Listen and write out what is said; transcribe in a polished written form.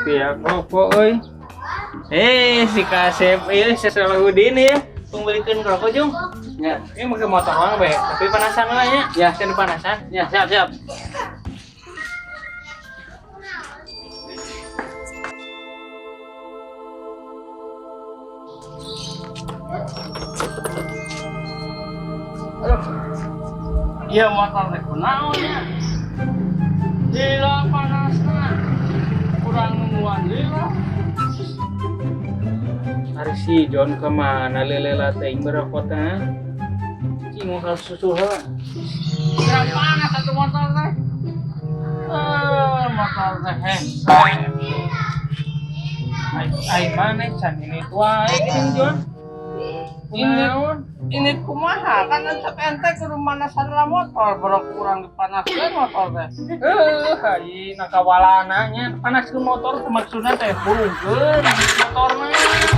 Pihak rokok euy. Si Kasep ieu Salahuddin ya. Tong belikeun rokok Jung. Ya, Ini pakai motor mah be, tapi panasan lah ya. Ya. Can panasan. ya siap siap. Iya motor teh kunaon ya? Lila panasna. Kurang nungguan lila. Ari si John kemana lelela teh berapa teh? Cing mau susu heula. Kurang panas satu motor teh. Motor teh Ai mana can ini tua Cing John. ini kumaha kan encep ente ke rumah sadala motor baru kurang dipanaskeun motor teh. Ai nakawalananya panaskeun motor maksudna teh burungkeun motorna.